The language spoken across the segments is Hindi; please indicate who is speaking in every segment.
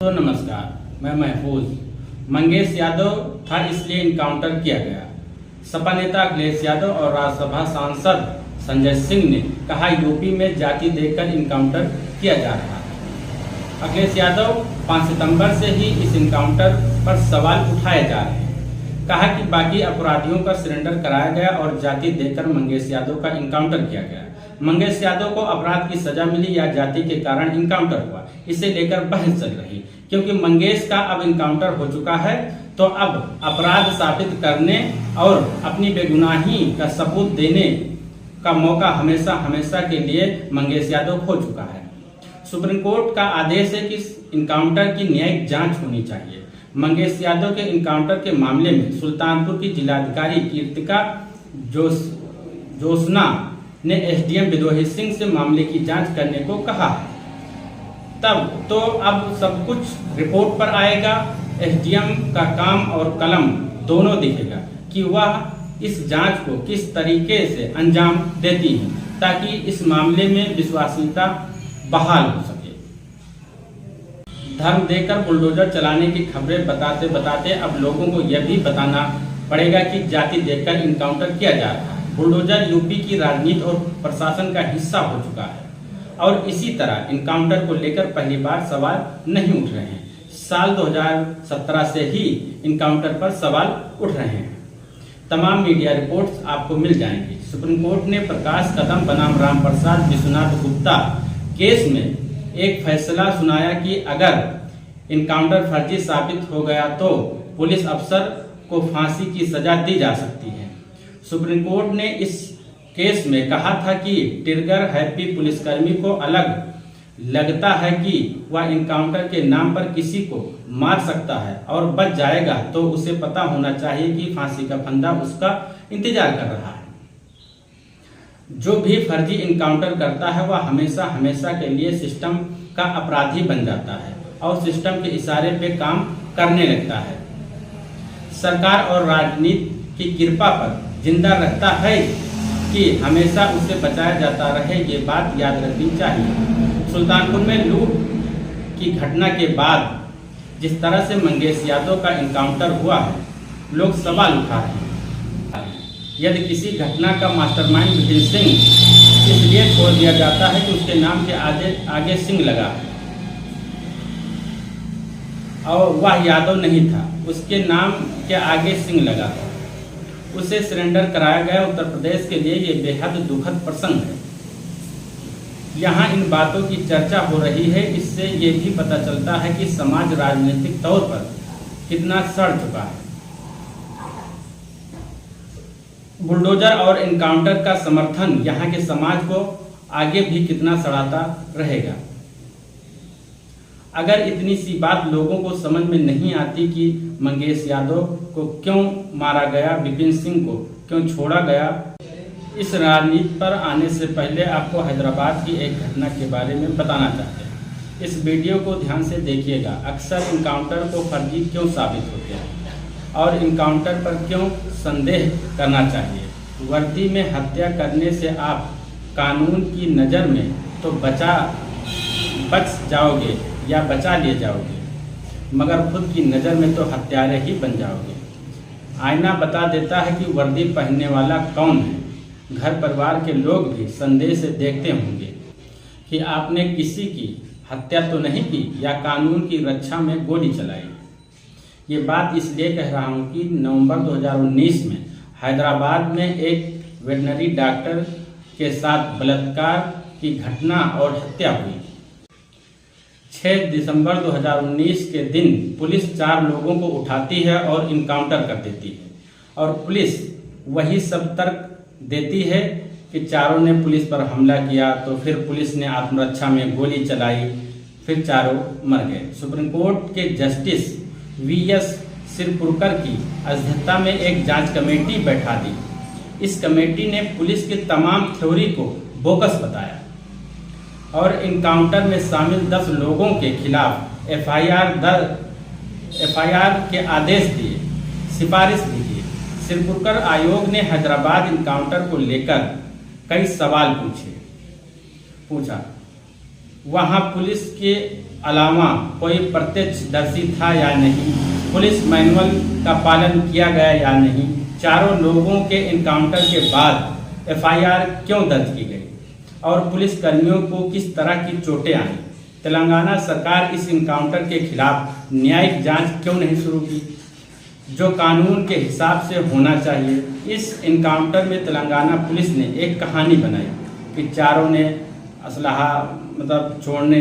Speaker 1: तो नमस्कार, मैं महफूज। मंगेश यादव था इसलिए इनकाउंटर किया गया। सपा नेता अखिलेश यादव और राज्यसभा सांसद संजय सिंह ने कहा यूपी में जाति देखकर इनकाउंटर किया जा रहा है। अखिलेश यादव 5 सितंबर से ही इस इनकाउंटर पर सवाल उठाए जा रहे हैं। कहा कि बाकी अपराधियों का सरेंडर कराया गया और जाति देखकर मंगेश यादव का इनकाउंटर किया गया। मंगेश यादव को अपराध की सजा मिली या जाति के कारण इनकाउंटर हुआ, इसे लेकर बहस चल रही। क्योंकि मंगेश का अब इनकाउंटर हो चुका है तो अब अपराध साबित करने और अपनी बेगुनाही का सबूत देने का मौका हमेशा हमेशा के लिए मंगेश यादव खो चुका है। सुप्रीम कोर्ट का आदेश है कि इनकाउंटर की न्यायिक जांच होनी चाहिए। मंगेश यादव के इनकाउंटर के मामले में सुल्तानपुर की जिलाधिकारी कीर्तिका जोशना ने एसडीएम विद्रोही सिंह से मामले की जांच करने को कहा है। तब तो अब सब कुछ रिपोर्ट पर आएगा। एसडीएम का काम और कलम दोनों दिखेगा कि वह इस जांच को किस तरीके से अंजाम देती है ताकि इस मामले में विश्वसनीयता बहाल हो सके। धर्म देकर बुलडोजर चलाने की खबरें बताते बताते अब लोगों को यह भी बताना पड़ेगा कि जाति देखकर इनकाउंटर किया जा रहा है। बुलडोजर यूपी की राजनीति और प्रशासन का हिस्सा हो चुका है और इसी तरह इनकाउंटर को लेकर पहली बार सवाल नहीं उठ रहे हैं। साल 2017 से ही इनकाउंटर पर सवाल उठ रहे हैं। तमाम मीडिया रिपोर्ट्स आपको मिल जाएंगी। सुप्रीम कोर्ट ने प्रकाश कदम बनाम राम प्रसाद विश्वनाथ गुप्ता केस में एक फैसला सुनाया कि अगर इनकाउंटर फर्जी साबित हो गया तो पुलिस अफसर को फांसी की सजा दी जा सकती है। सुप्रीम कोर्ट ने इस केस में कहा था कि ट्रिगर हैप्पी पुलिसकर्मी को अलग लगता है कि वह इनकाउंटर के नाम पर किसी को मार सकता है और बच जाएगा तो उसे पता होना चाहिए कि फांसी का फंदा उसका इंतजार कर रहा है। जो भी फर्जी इनकाउंटर करता है वह हमेशा हमेशा के लिए सिस्टम का अपराधी बन जाता है और सिस्टम के इशारे पे काम करने लगता है। सरकार और राजनीति की कृपा पर जिंदा रहता है कि हमेशा उसे बचाया जाता रहे, ये बात याद रखनी चाहिए। सुल्तानपुर में लूट की घटना के बाद जिस तरह से मंगेश यादव का इनकाउंटर हुआ है, लोग सवाल उठा रहे हैं। यदि किसी घटना का मास्टरमाइंड विपिन सिंह इसलिए छोड़ दिया जाता है कि उसके नाम के आगे सिंह लगा है और वह यादव नहीं था, उसके नाम के आगे सिंह लगा था, उसे सरेंडर कराया गया। उत्तर प्रदेश के लिए ये बेहद दुखद प्रसंग है। यहाँ इन बातों की चर्चा हो रही है, इससे ये भी पता चलता है कि समाज राजनीतिक तौर पर कितना सड़ चुका है। बुलडोजर और इनकाउंटर का समर्थन यहाँ के समाज को आगे भी कितना सड़ाता रहेगा। अगर इतनी सी बात लोगों को समझ में नहीं आती कि मंगेश यादव को क्यों मारा गया, विपिन सिंह को क्यों छोड़ा गया, इस राजनीति पर आने से पहले आपको हैदराबाद की एक घटना के बारे में बताना चाहते हैं। इस वीडियो को ध्यान से देखिएगा। अक्सर इनकाउंटर को फर्जी क्यों साबित होते हैं और इनकाउंटर पर क्यों संदेह करना चाहिए। वर्दी में हत्या करने से आप कानून की नज़र में तो बच जाओगे या बचा लिए जाओगे, मगर खुद की नज़र में तो हत्यारे ही बन जाओगे। आईना बता देता है कि वर्दी पहनने वाला कौन है। घर परिवार के लोग भी संदेह से देखते होंगे कि आपने किसी की हत्या तो नहीं की या कानून की रक्षा में गोली चलाई। ये बात इसलिए कह रहा हूँ कि नवंबर 2019 में हैदराबाद में एक वेटनरी डॉक्टर के साथ बलात्कार की घटना और हत्या हुई। 6 दिसंबर 2019 के दिन पुलिस 4 लोगों को उठाती है और इनकाउंटर कर देती है और पुलिस वही सब तर्क देती है कि चारों ने पुलिस पर हमला किया तो फिर पुलिस ने आत्मरक्षा में गोली चलाई, फिर चारों मर गए। सुप्रीम कोर्ट के जस्टिस वीएस सिरपुरकर की अध्यक्षता में एक जांच कमेटी बैठा दी। इस कमेटी ने पुलिस की तमाम थ्योरी को बोगस बताया और इनकाउंटर में शामिल 10 लोगों के खिलाफ एफआईआर के आदेश दिए, सिफारिश भी की। सिरपुरकर आयोग ने हैदराबाद इनकाउंटर को लेकर कई सवाल पूछा। वहां पुलिस के अलावा कोई प्रत्यक्षदर्शी था या नहीं, पुलिस मैनुअल का पालन किया गया या नहीं, चारों लोगों के इनकाउंटर के बाद एफआईआर क्यों दर्ज की गई और पुलिस कर्मियों को किस तरह की चोटें आई। तेलंगाना सरकार इस इनकाउंटर के खिलाफ न्यायिक जांच क्यों नहीं शुरू की, जो कानून के हिसाब से होना चाहिए। इस इनकाउंटर में तेलंगाना पुलिस ने एक कहानी बनाई कि चारों ने असलहा छोड़ने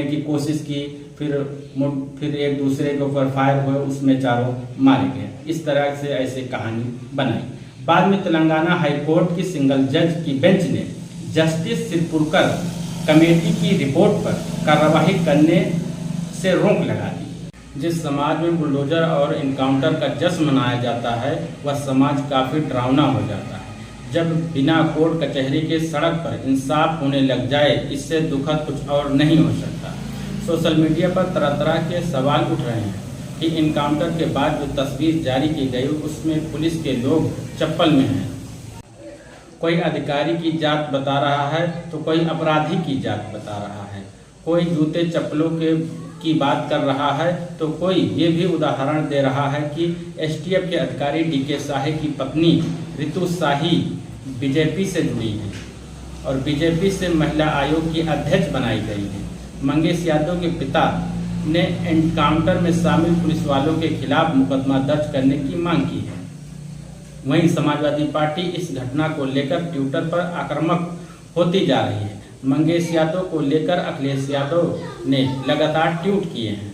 Speaker 1: की कोशिश की, फिर एक दूसरे के ऊपर फायर हुए, उसमें चारों मारे गए। इस तरह से ऐसे कहानी बनाई। बाद में तेलंगाना हाईकोर्ट की सिंगल जज की बेंच ने जस्टिस सिरपुरकर कमेटी की रिपोर्ट पर कार्रवाई करने से रोक लगा दी। जिस समाज में बुलडोजर और इनकाउंटर का जश्न मनाया जाता है, वह समाज काफ़ी डरावना हो जाता है। जब बिना कोर्ट कचहरी के सड़क पर इंसाफ होने लग जाए, इससे दुखद कुछ और नहीं हो सकता। सोशल मीडिया पर तरह तरह के सवाल उठ रहे हैं कि इनकाउंटर के बाद जो तस्वीर जारी की गई उसमें पुलिस के लोग चप्पल में हैं। कोई अधिकारी की जात बता रहा है तो कोई अपराधी की जात बता रहा है, कोई जूते चप्पलों की बात कर रहा है तो कोई ये भी उदाहरण दे रहा है कि एसटीएफ के अधिकारी डीके शाही की पत्नी रितु शाही बीजेपी से जुड़ी हैं और बीजेपी से महिला आयोग की अध्यक्ष बनाई गई है। मंगेश यादव के पिता ने एनकाउंटर में शामिल पुलिस वालों के खिलाफ मुकदमा दर्ज करने की मांग की है। वहीं समाजवादी पार्टी इस घटना को लेकर ट्विटर पर आक्रामक होती जा रही है। मंगेश यादव को लेकर अखिलेश यादव ने लगातार ट्वीट किए हैं।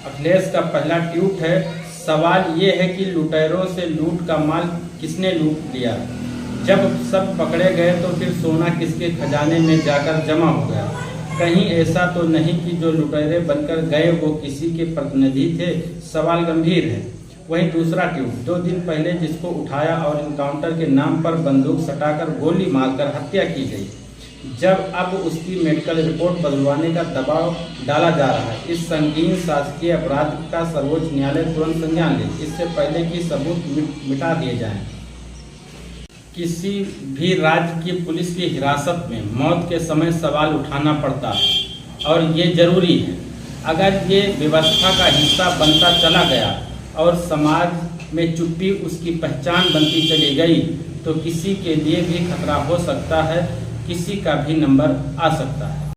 Speaker 1: अखिलेश का पहला ट्वीट है, सवाल ये है कि लुटेरों से लूट का माल किसने लूट लिया, जब सब पकड़े गए तो फिर सोना किसके खजाने में जाकर जमा हो गया। कहीं ऐसा तो नहीं कि जो लुटेरे बनकर गए वो किसी के प्रतिनिधि थे। सवाल गंभीर है। वहीं दूसरा ट्वीट, 2 दिन पहले जिसको उठाया और इनकाउंटर के नाम पर बंदूक सटाकर गोली मारकर हत्या की गई, जब अब उसकी मेडिकल रिपोर्ट बदलवाने का दबाव डाला जा रहा है। इस संगीन शासकीय अपराध का सर्वोच्च न्यायालय तुरंत संज्ञान ले, इससे पहले कि सबूत मिटा दिए जाएं। किसी भी राज्य की पुलिस की हिरासत में मौत के समय सवाल उठाना पड़ता है और ये जरूरी है। अगर ये व्यवस्था का हिस्सा बनता चला गया और समाज में चुप्पी उसकी पहचान बनती चली गई तो किसी के लिए भी खतरा हो सकता है, किसी का भी नंबर आ सकता है।